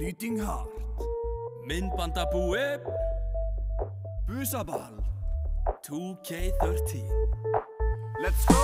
Bleeding Heart, Myndbandabúi, Busaball, 2K13. let's go!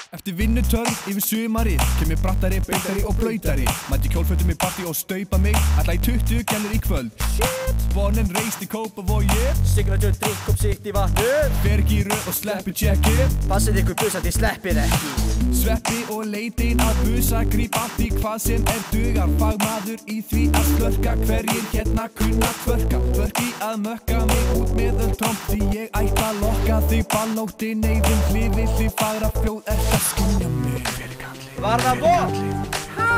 Eftir vinnutörn yfir sumarið kem ég brattari, beitari og blautari. Mætti kjólfötum í partí og staupa mig. Ætla í 20 gælur í kvöld. Shit! Born and raised í Kópavogi. Signature drikk upp sitt í vatnu. Fer ekki í röð og sleppi checkið. Passið ykkur busa, þið sleppið ekki. Sveppi og leitin að busa, gríp allt í hvað sem dugar. Fagmaður í því að slörka, hverjir hérna kunna tvörka. Tvörki að mökka mig út með öll tóm, því ég ætla að lokka þig ballótti neyðum hlið fagra fljóð að skynja mig. Var það vont? Ha?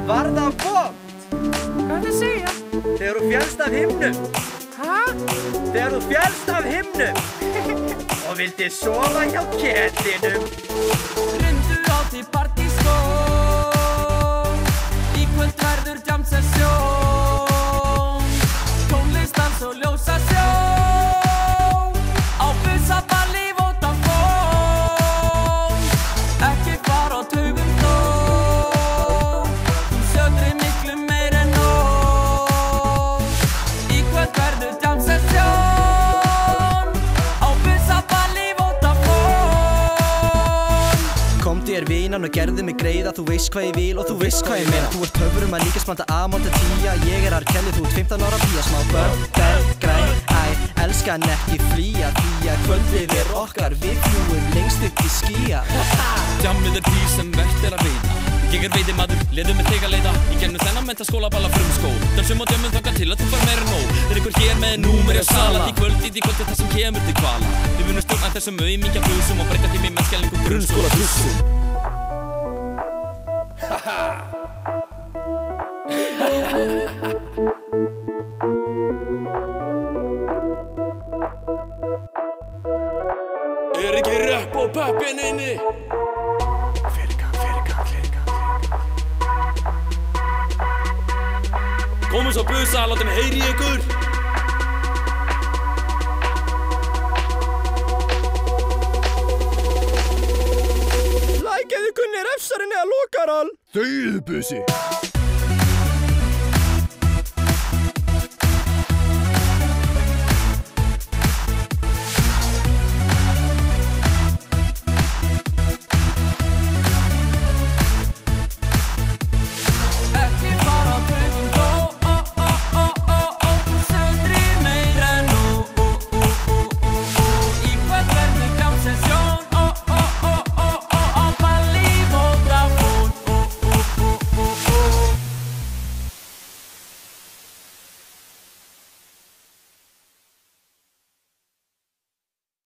Var það vont? Hvað er það að segja? Þegar þú fjallst af himnum. Ha? Þegar þú fjallst af himnum. Og vildi sofa hjá kettinum. Rundu á til partískó, í kvöld verður jam sesjón. Tónlist, dans og ljósasjón, á busaballi Vodafone. Ekki fara á taugum þó, þú sötrir miklu meir en nóg. Í kvöld verður jam sesjón, á busaballi Vodafone. Komdu ég vinan og gerðu mig greiða. Þú veist hvað ég vil og þú veist hvað ég meina. Þú ert höfurum að líka splanta A-móta 10. Ég er R-Kelly, þú ert 15 ára pía. Smá börn, græn, elskan ekki flýja. Því að kvöldið er okkar, við fljúum lengst upp í skýja. Jammið er því sem vert er að veita. Ég er veiðimaður, leðu mig þig að leita. Í gegnum þennan menntaskóla balla frumskó. Dansum og djömmum þangað til að þú fær meira nóg. Er ykkur hér með númeri og sala. Í kvöldið það sem kemur til kvala. Við munum stjórna þessum aumingja busum og breyta því með mennskælingum grunnskóla bussum. Er ekki röpp og pöppin inni? Komum svo busa, látið mig heyri ykkur. Lækjaðu kunni refsarinn eða lokar all. Þauðu busi!